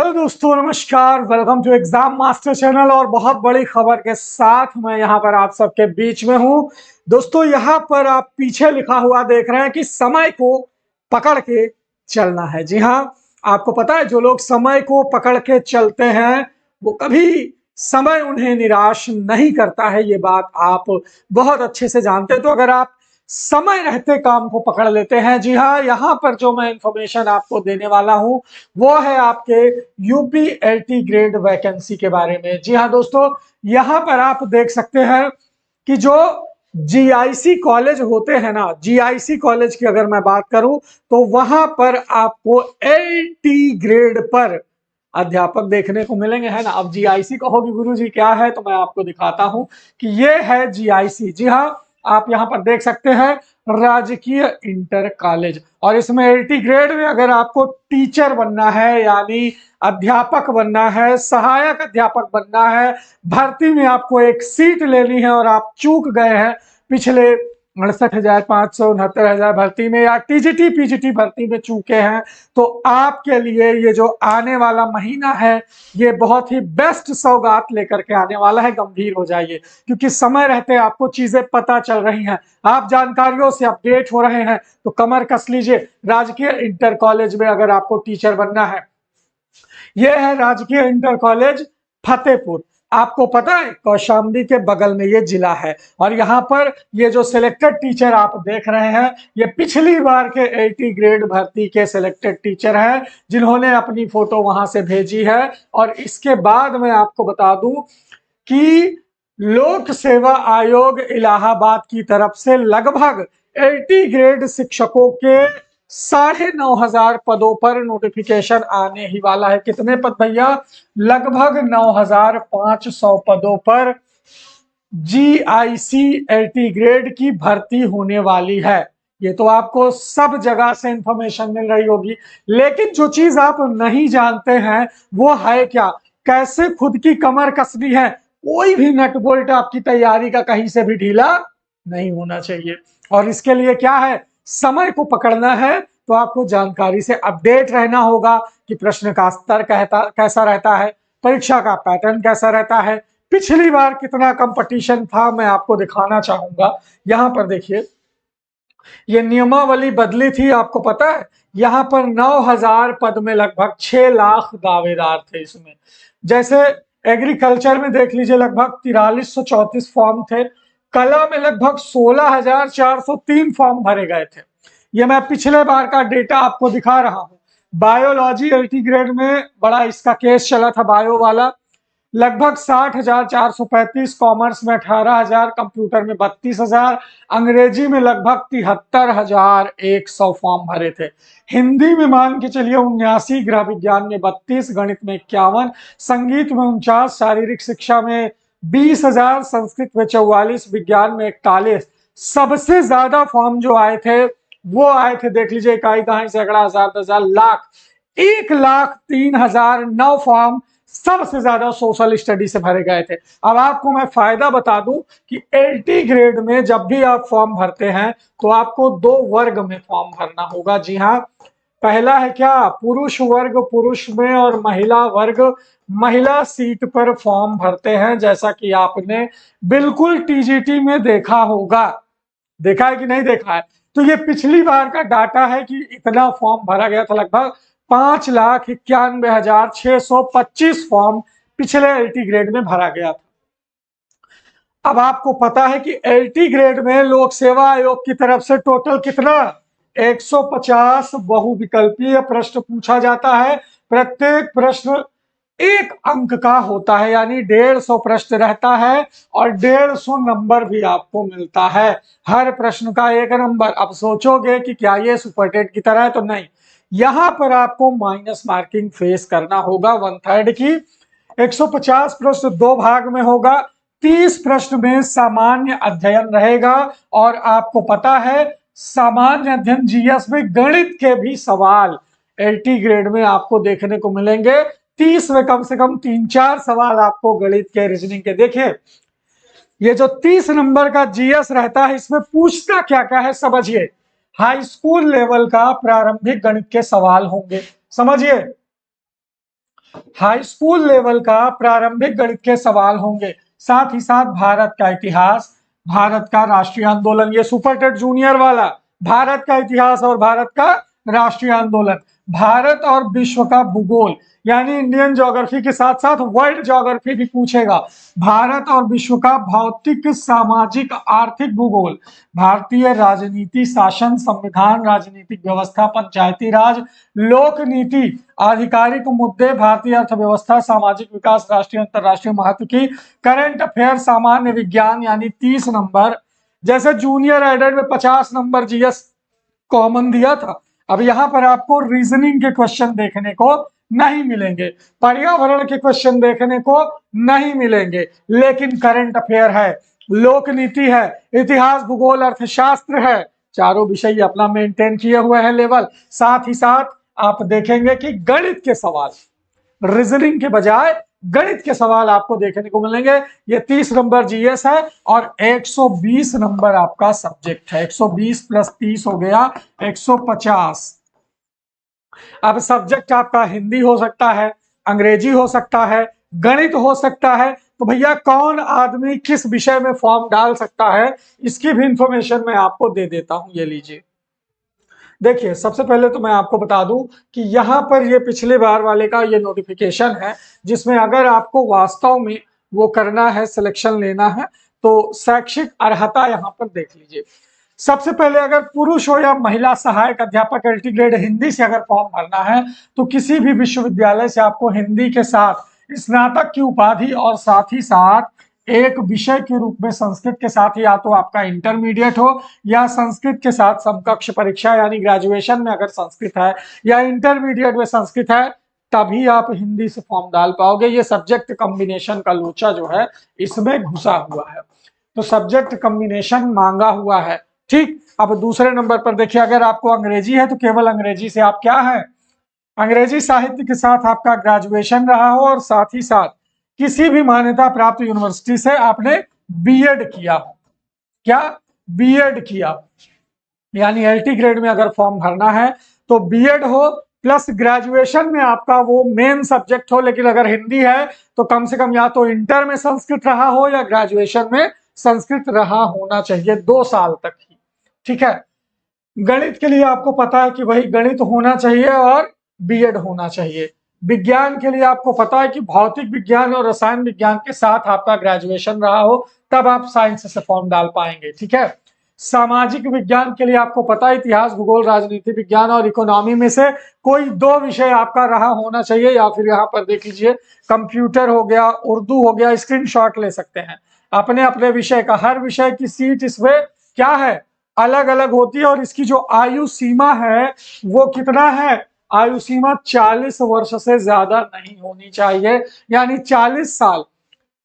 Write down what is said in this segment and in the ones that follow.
Hello दोस्तों, नमस्कार। Welcome to exam master channel और बहुत बड़ी खबर के साथ मैं यहाँ पर आप सबके बीच में हूँ। दोस्तों, यहाँ पर आप पीछे लिखा हुआ देख रहे हैं कि समय को पकड़ के चलना है। जी हाँ, आपको पता है जो लोग समय को पकड़ के चलते हैं वो कभी समय उन्हें निराश नहीं करता है। ये बात आप बहुत अच्छे से जानते हैं। तो अगर आप समय रहते काम को पकड़ लेते हैं, जी हाँ, यहाँ पर जो मैं इंफॉर्मेशन आपको देने वाला हूँ वो है आपके यूपी एलटी ग्रेड वैकेंसी के बारे में। जी हाँ दोस्तों, यहाँ पर आप देख सकते हैं कि जो जीआईसी कॉलेज होते हैं ना, जीआईसी कॉलेज की अगर मैं बात करूं तो वहां पर आपको एलटी ग्रेड पर अध्यापक देखने को मिलेंगे, है ना। अब जीआईसी कहोगे गुरुजी क्या है, तो मैं आपको दिखाता हूं कि ये है जीआईसी। जी हाँ, आप यहाँ पर देख सकते हैं राजकीय इंटर कॉलेज, और इसमें एलटी ग्रेड में अगर आपको टीचर बनना है यानी अध्यापक बनना है, सहायक अध्यापक बनना है, भर्ती में आपको एक सीट लेनी है और आप चूक गए हैं पिछले 68,500 69,000 भर्ती में या टीजीटी पीजीटी भर्ती में चूके हैं, तो आपके लिए ये जो आने वाला महीना है ये बहुत ही बेस्ट सौगात लेकर के आने वाला है। गंभीर हो जाइए क्योंकि समय रहते आपको चीजें पता चल रही हैं, आप जानकारियों से अपडेट हो रहे हैं। तो कमर कस लीजिए, राजकीय इंटर कॉलेज में अगर आपको टीचर बनना है। यह है राजकीय इंटर कॉलेज फतेहपुर। आपको पता है कौशाम्बी के बगल में ये जिला है, और यहाँ पर ये जो सिलेक्टेड टीचर आप देख रहे हैं ये पिछली बार के 80 ग्रेड भर्ती के सिलेक्टेड टीचर हैं जिन्होंने अपनी फोटो वहां से भेजी है। और इसके बाद मैं आपको बता दूं कि लोक सेवा आयोग इलाहाबाद की तरफ से लगभग 80 ग्रेड शिक्षकों के 9,500 पदों पर नोटिफिकेशन आने ही वाला है। कितने पद भैया? लगभग 9,500 पदों पर जीआईसी 80 ग्रेड की भर्ती होने वाली है। ये तो आपको सब जगह से इंफॉर्मेशन मिल रही होगी, लेकिन जो चीज आप नहीं जानते हैं वो है क्या, कैसे खुद की कमर कसनी है। कोई भी नट बोल्ट आपकी तैयारी का कहीं से भी ढीला नहीं होना चाहिए, और इसके लिए क्या है, समय को पकड़ना है। तो आपको जानकारी से अपडेट रहना होगा कि प्रश्न का स्तर कैसा रहता है, परीक्षा का पैटर्न कैसा रहता है, पिछली बार कितना कंपटीशन था, मैं आपको दिखाना चाहूंगा। यहां पर देखिए, ये नियमावली बदली थी, आपको पता है। यहां पर 9,000 पद में लगभग 6 लाख दावेदार थे इसमें। जैसे एग्रीकल्चर में देख लीजिए लगभग 4334 फॉर्म थे, कला में लगभग 16,403 फॉर्म भरे गए थे। ये मैं पिछले बार का डेटा आपको दिखा रहा हूं। बायोलॉजी एलटी ग्रेड में बड़ा इसका केस चला था, बायो वाला लगभग 60,435, कॉमर्स में 18,000, कंप्यूटर में 32,000, अंग्रेजी में लगभग 73,100 फॉर्म भरे थे। हिंदी में मान के चलिए 79, गृह विज्ञान में 32, गणित में 51, संगीत में 49, शारीरिक शिक्षा में 20,000, संस्कृत में 44, विज्ञान में 41। सबसे ज्यादा फॉर्म जो आए थे वो आए थे, देख लीजिए, इकाई दहाई सैकड़ा हजार 10,000 लाख, 1,03,009 फॉर्म सबसे ज्यादा सोशल स्टडी से भरे गए थे। अब आपको मैं फायदा बता दूं कि एलटी ग्रेड में जब भी आप फॉर्म भरते हैं तो आपको 2 वर्ग में फॉर्म भरना होगा। जी हाँ, पहला है क्या, पुरुष वर्ग पुरुष में, और महिला वर्ग महिला सीट पर फॉर्म भरते हैं, जैसा कि आपने बिल्कुल टीजीटी में देखा होगा। देखा है कि नहीं देखा है? तो ये पिछली बार का डाटा है कि इतना फॉर्म भरा गया था, लगभग 5,91,625 फॉर्म पिछले एलटी ग्रेड में भरा गया था। अब आपको पता है कि एलटी ग्रेड में लोक सेवा आयोग की तरफ से टोटल कितना, 150 बहुविकल्पीय प्रश्न पूछा जाता है। प्रत्येक प्रश्न 1 अंक का होता है, यानी 150 प्रश्न रहता है और 150 नंबर भी आपको मिलता है। हर प्रश्न का 1 नंबर। अब सोचोगे कि क्या ये सुपरटेट की तरह है, तो नहीं, यहां पर आपको माइनस मार्किंग फेस करना होगा 1/3 की। 150 प्रश्न 2 भाग में होगा, 30 प्रश्न में सामान्य अध्ययन रहेगा, और आपको पता है सामान्य अध्ययन जीएस में गणित के भी सवाल एलटी ग्रेड में आपको देखने को मिलेंगे। 30 में कम से कम 3-4 सवाल आपको गणित के, रीजनिंग के। देखिए, ये जो 30 नंबर का जीएस रहता है इसमें पूछना क्या क्या है समझिए। हाई स्कूल लेवल का प्रारंभिक गणित के सवाल होंगे, समझिए। हाई स्कूल लेवल का प्रारंभिक गणित के सवाल होंगे, साथ ही साथ भारत का इतिहास, भारत का राष्ट्रीय आंदोलन, ये सुपर टेट जूनियर वाला, भारत का इतिहास और भारत का राष्ट्रीय आंदोलन, भारत और विश्व का भूगोल यानी इंडियन ज्योग्राफी के साथ साथ वर्ल्ड ज्योग्राफी भी पूछेगा, भारत और विश्व का भौतिक सामाजिक आर्थिक भूगोल, भारतीय राजनीति शासन संविधान राजनीतिक व्यवस्था पंचायती राज लोक नीति आधिकारिक मुद्दे भारतीय अर्थव्यवस्था सामाजिक विकास राष्ट्रीय अंतरराष्ट्रीय महत्व की करंट अफेयर सामान्य विज्ञान यानी 30 नंबर। जैसे जूनियर एडेड में 50 नंबर जीएस कॉमन दिया था, अब यहां पर आपको रीजनिंग के क्वेश्चन देखने को नहीं मिलेंगे, पर्यावरण के क्वेश्चन देखने को नहीं मिलेंगे, लेकिन करंट अफेयर है, लोक नीति है, इतिहास भूगोल अर्थशास्त्र है, चारों विषय अपना मेंटेन किए हुए हैं लेवल। साथ ही साथ आप देखेंगे कि गणित के सवाल, रीजनिंग के बजाय गणित के सवाल आपको देखने को मिलेंगे। ये 30 नंबर जीएस है और 120 नंबर आपका सब्जेक्ट है, 120 प्लस 30 हो गया 150। अब सब्जेक्ट आपका हिंदी हो सकता है, अंग्रेजी हो सकता है, गणित हो सकता है, तो भैया कौन आदमी किस विषय में फॉर्म डाल सकता है इसकी भी इंफॉर्मेशन मैं आपको दे देता हूं, ये लीजिए। देखिए सबसे पहले तो मैं आपको बता दूं कि यहाँ पर ये पिछले बार वाले का ये नोटिफिकेशन है, जिसमें अगर आपको वास्तव में वो करना है, सिलेक्शन लेना है, तो शैक्षिक अर्हता यहाँ पर देख लीजिए। सबसे पहले अगर पुरुष हो या महिला सहायक अध्यापक एलटी ग्रेड हिंदी से अगर फॉर्म भरना है तो किसी भी विश्वविद्यालय से आपको हिंदी के साथ स्नातक की उपाधि और साथ ही साथ एक विषय के रूप में संस्कृत के साथ या तो आपका इंटरमीडिएट हो या संस्कृत के साथ समकक्ष परीक्षा यानी ग्रेजुएशन में अगर संस्कृत है या इंटरमीडिएट में संस्कृत है तभी आप हिंदी से फॉर्म डाल पाओगे। ये सब्जेक्ट कॉम्बिनेशन का लोचा जो है इसमें घुसा हुआ है, तो सब्जेक्ट कॉम्बिनेशन मांगा हुआ है। ठीक, अब दूसरे नंबर पर देखिए, अगर आपको अंग्रेजी है तो केवल अंग्रेजी से आप क्या है, अंग्रेजी साहित्य के साथ आपका ग्रेजुएशन रहा हो और साथ ही साथ किसी भी मान्यता प्राप्त यूनिवर्सिटी से आपने बीएड किया हो। क्या बीएड किया, यानी एलटी ग्रेड में अगर फॉर्म भरना है तो बीएड हो प्लस ग्रेजुएशन में आपका वो मेन सब्जेक्ट हो, लेकिन अगर हिंदी है तो कम से कम या तो इंटर में संस्कृत रहा हो या ग्रेजुएशन में संस्कृत रहा होना चाहिए 2 साल तक ही। ठीक है, गणित के लिए आपको पता है कि वही गणित होना चाहिए और बीएड होना चाहिए। विज्ञान के लिए आपको पता है कि भौतिक विज्ञान और रसायन विज्ञान के साथ आपका ग्रेजुएशन रहा हो तब आप साइंस से फॉर्म डाल पाएंगे। ठीक है, सामाजिक विज्ञान के लिए आपको पता है इतिहास भूगोल राजनीति विज्ञान और इकोनॉमी में से कोई 2 विषय आपका रहा होना चाहिए, या फिर यहाँ पर देख लीजिए कंप्यूटर हो गया, उर्दू हो गया, स्क्रीनशॉट ले सकते हैं अपने अपने विषय का। हर विषय की सीट इसमें क्या है, अलग अलग होती है और इसकी जो आयु सीमा है वो कितना है, आयु सीमा 40 वर्ष से ज्यादा नहीं होनी चाहिए, यानी 40 साल,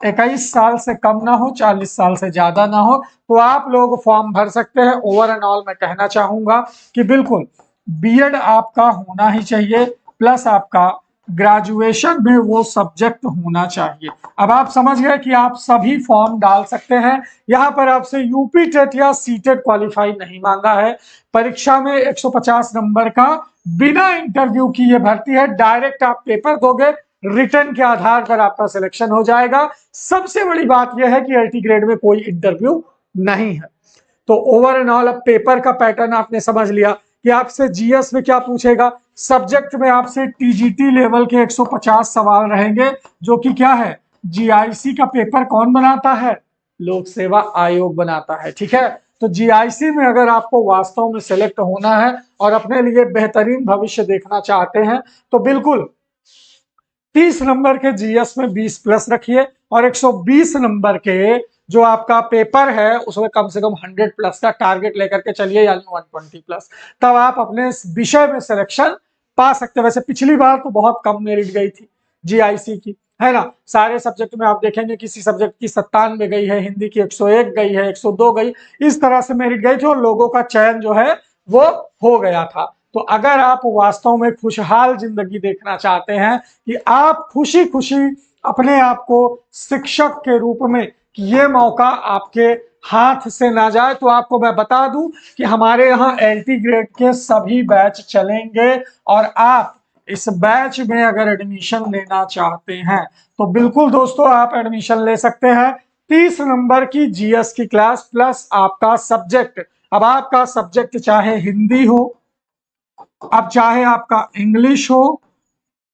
21 साल से कम ना हो, 40 साल से ज्यादा ना हो, तो आप लोग फॉर्म भर सकते हैं। ओवर एंड ऑल मैं कहना चाहूंगा कि बिल्कुल बीएड आपका होना ही चाहिए प्लस आपका ग्रेजुएशन में वो सब्जेक्ट होना चाहिए। अब आप समझ गए कि आप सभी फॉर्म डाल सकते हैं। यहाँ पर आपसे यूपी टेट या सीटेट क्वालिफाई नहीं मांगा है। परीक्षा में 150 नंबर का बिना इंटरव्यू की ये भर्ती है, डायरेक्ट आप पेपर दोगे, रिटर्न के आधार पर आपका सिलेक्शन हो जाएगा। सबसे बड़ी बात यह है कि एलटी ग्रेड में कोई इंटरव्यू नहीं है। तो ओवर एंड ऑल अब पेपर का पैटर्न आपने समझ लिया कि आपसे जीएस में क्या पूछेगा। सब्जेक्ट में आपसे टीजीटी लेवल के 150 सवाल रहेंगे, जो कि क्या है, जीआईसी का पेपर कौन बनाता है, लोक सेवा आयोग बनाता है। ठीक है, तो जीआईसी में अगर आपको वास्तव में सिलेक्ट होना है और अपने लिए बेहतरीन भविष्य देखना चाहते हैं तो बिल्कुल 30 नंबर के जीएस में 20 प्लस रखिए और 120 नंबर के जो आपका पेपर है उसमें कम से कम 100 प्लस का टारगेट लेकर के चलिए, यानी 120 प्लस, तब आप अपने विषय में सिलेक्शन पा सकते हैं। वैसे पिछली बार तो बहुत कम मेरिट गई थी जीआईसी की, है ना, सारे सब्जेक्ट में आप देखेंगे किसी सब्जेक्ट की 97 गई है, हिंदी की 101 गई है, 102 गई, इस तरह से मेरिट गई थी और लोगों का चयन जो है वो हो गया था। तो अगर आप वास्तव में खुशहाल जिंदगी देखना चाहते हैं कि आप खुशी खुशी अपने आप को शिक्षक के रूप में, कि ये मौका आपके हाथ से ना जाए, तो आपको मैं बता दूं कि हमारे यहाँ एलटी ग्रेड के सभी बैच चलेंगे और आप इस बैच में अगर एडमिशन लेना चाहते हैं तो बिल्कुल दोस्तों आप एडमिशन ले सकते हैं। 30 नंबर की जीएस की क्लास प्लस आपका सब्जेक्ट। अब आपका सब्जेक्ट चाहे हिंदी हो, अब चाहे आपका इंग्लिश हो,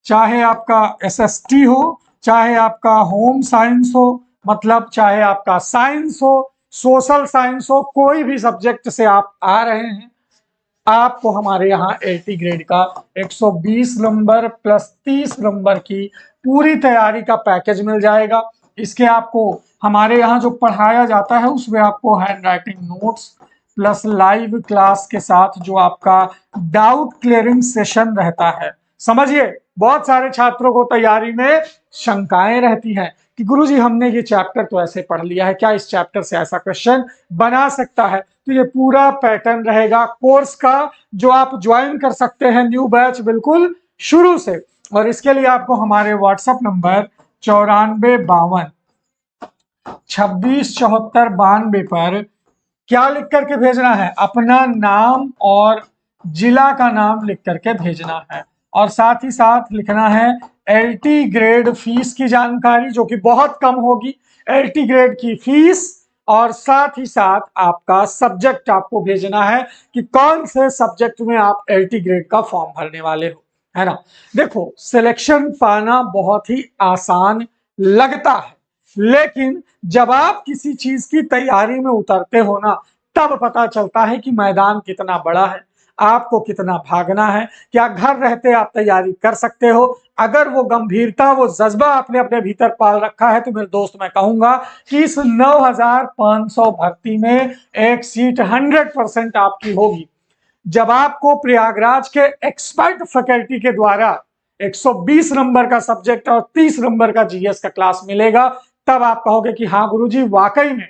चाहे आपका एसएसटी हो, चाहे आपका होम साइंस हो, मतलब चाहे आपका साइंस हो, सोशल साइंस हो, कोई भी सब्जेक्ट से आप आ रहे हैं, आपको हमारे यहाँ 80 ग्रेड का 120 नंबर प्लस 30 नंबर की पूरी तैयारी का पैकेज मिल जाएगा। इसके आपको हमारे यहाँ जो पढ़ाया जाता है उसमें आपको hand writing notes plus live class के साथ जो आपका डाउट क्लियरिंग सेशन रहता है। समझिए, बहुत सारे छात्रों को तैयारी में शंकाएं रहती हैं कि गुरुजी हमने ये चैप्टर तो ऐसे पढ़ लिया है, क्या इस चैप्टर से ऐसा क्वेश्चन बना सकता है? तो ये पूरा पैटर्न रहेगा कोर्स का जो आप ज्वाइन कर सकते हैं न्यू बैच बिल्कुल शुरू से। और इसके लिए आपको हमारे व्हाट्सएप नंबर 9452267492 पर क्या लिख करके भेजना है? अपना नाम और जिला का नाम लिख करके भेजना है। और साथ ही साथ लिखना है एलटी ग्रेड फीस की जानकारी, जो कि बहुत कम होगी, एलटी ग्रेड की फीस। और साथ ही साथ आपका सब्जेक्ट आपको भेजना है कि कौन से सब्जेक्ट में आप एलटी ग्रेड का फॉर्म भरने वाले हो, है ना। देखो, सिलेक्शन पाना बहुत ही आसान लगता है, लेकिन जब आप किसी चीज की तैयारी में उतरते हो ना, तब पता चलता है कि मैदान कितना बड़ा है, आपको कितना भागना है। क्या घर रहते आप तैयारी कर सकते हो? अगर वो गंभीरता, वो जज्बा आपने अपने भीतर पाल रखा है तो मेरे दोस्त मैं कहूंगा कि इस 9500 भर्ती में एक सीट 100% आपकी होगी। जब आपको प्रयागराज के एक्सपर्ट फैकल्टी के द्वारा 120 नंबर का सब्जेक्ट और 30 नंबर का जीएस का क्लास मिलेगा, तब आप कहोगे कि हाँ गुरुजी, वाकई में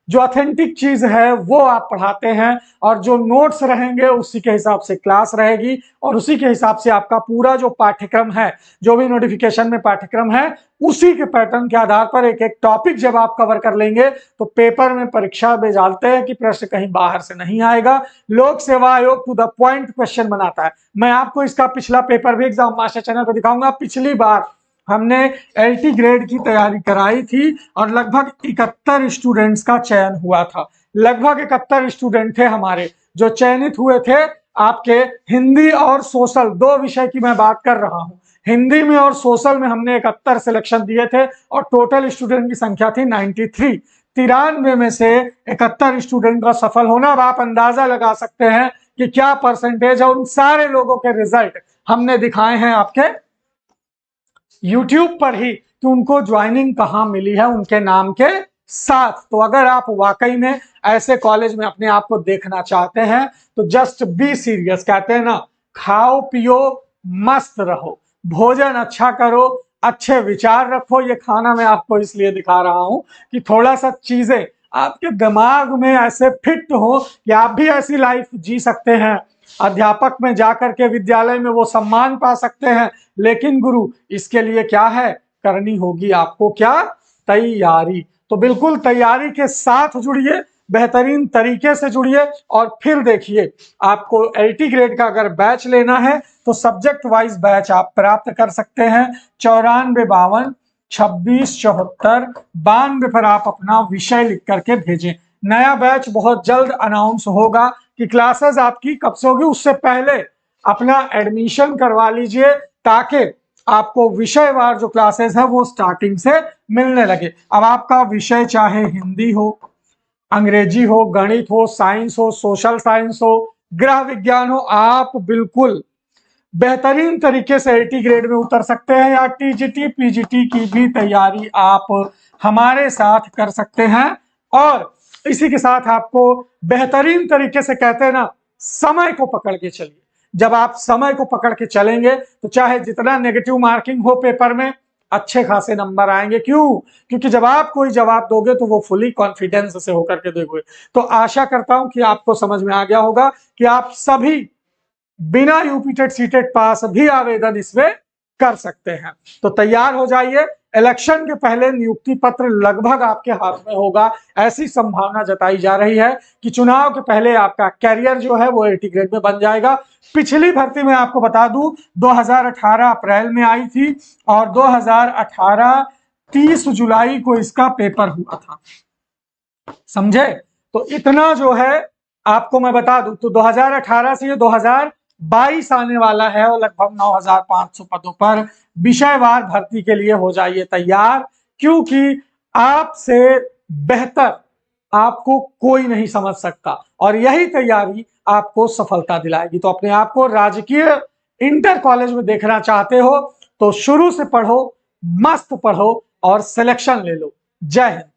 जो ऑथेंटिक चीज है वो आप पढ़ाते हैं, और जो नोट्स रहेंगे उसी के हिसाब से क्लास रहेगी, और उसी के हिसाब से आपका पूरा जो पाठ्यक्रम है, जो भी नोटिफिकेशन में पाठ्यक्रम है, उसी के पैटर्न के आधार पर एक एक टॉपिक जब आप कवर कर लेंगे तो पेपर में परीक्षा में जानते हैं कि प्रश्न कहीं बाहर से नहीं आएगा। लोक सेवा आयोग टू द पॉइंट क्वेश्चन बनाता है। मैं आपको इसका पिछला पेपर भी एग्जाम मास्टर चैनल पर दिखाऊंगा। पिछली बार हमने एलटी ग्रेड की तैयारी कराई थी और लगभग 71 स्टूडेंट्स का चयन हुआ था। लगभग 71 स्टूडेंट थे हमारे जो चयनित हुए थे। आपके हिंदी और सोशल, दो विषय की मैं बात कर रहा हूं। हिंदी में और सोशल में हमने 71 सिलेक्शन दिए थे और टोटल स्टूडेंट की संख्या थी 93। 93 में से 71 स्टूडेंट का सफल होना। अब आप अंदाजा लगा सकते हैं कि क्या परसेंटेज है। उन सारे लोगों के रिजल्ट हमने दिखाए हैं आपके YouTube पर ही कि उनको ज्वाइनिंग कहाँ मिली है उनके नाम के साथ। तो अगर आप वाकई में ऐसे कॉलेज में अपने आप को देखना चाहते हैं तो जस्ट बी सीरियस। कहते हैं ना, खाओ पियो मस्त रहो, भोजन अच्छा करो, अच्छे विचार रखो। ये खाना मैं आपको इसलिए दिखा रहा हूं कि थोड़ा सा चीजें आपके दिमाग में ऐसे फिट हो कि आप भी ऐसी लाइफ जी सकते हैं। अध्यापक में जाकर के विद्यालय में वो सम्मान पा सकते हैं। लेकिन गुरु, इसके लिए क्या है? करनी होगी आपको क्या? तैयारी। तो बिल्कुल तैयारी के साथ जुड़िए, बेहतरीन तरीके से जुड़िए, और फिर देखिए आपको एलटी ग्रेड का अगर बैच लेना है तो सब्जेक्ट वाइज बैच आप प्राप्त कर सकते हैं। 9452267492 पर आप अपना विषय लिख करके भेजें। नया बैच बहुत जल्द अनाउंस होगा कि क्लासेस आपकी कब से होगी, उससे पहले अपना एडमिशन करवा लीजिए ताकि आपको विषयवार जो क्लासेस है वो स्टार्टिंग से मिलने लगे। अब आपका विषय चाहे हिंदी हो, अंग्रेजी हो, गणित हो, साइंस हो, सोशल साइंस हो, गृह विज्ञान हो, आप बिल्कुल बेहतरीन तरीके से एलटी ग्रेड में उतर सकते हैं, या टीजीटी पीजीटी की भी तैयारी आप हमारे साथ कर सकते हैं। और इसी के साथ आपको बेहतरीन तरीके से, कहते हैं ना, समय को पकड़ के चलिए। जब आप समय को पकड़ के चलेंगे तो चाहे जितना नेगेटिव मार्किंग हो पेपर में, अच्छे खासे नंबर आएंगे। क्यों? क्योंकि जब आप कोई जवाब दोगे तो वो फुली कॉन्फिडेंस से होकर के दोगे। तो आशा करता हूं कि आपको समझ में आ गया होगा कि आप सभी बिना यूपी टेट सीटेट पास भी आवेदन इसमें कर सकते हैं। तो तैयार हो जाइए, इलेक्शन के पहले नियुक्ति पत्र लगभग आपके हाथ में होगा, ऐसी संभावना जताई जा रही है कि चुनाव के पहले आपका कैरियर जो है वो 80 ग्रेड में बन जाएगा। पिछली भर्ती में आपको बता दूं 2018 अप्रैल में आई थी और 2018 30 जुलाई को इसका पेपर हुआ था, समझे। तो इतना जो है आपको मैं बता दूं, तो 2018 से ये 2022 आने वाला है और लगभग 9500 पदों पर विषयवार भर्ती के लिए हो जाइए तैयार, क्योंकि आपसे बेहतर आपको कोई नहीं समझ सकता और यही तैयारी आपको सफलता दिलाएगी। तो अपने आप को राजकीय इंटर कॉलेज में देखना चाहते हो तो शुरू से पढ़ो, मस्त पढ़ो और सिलेक्शन ले लो। जय हिंद।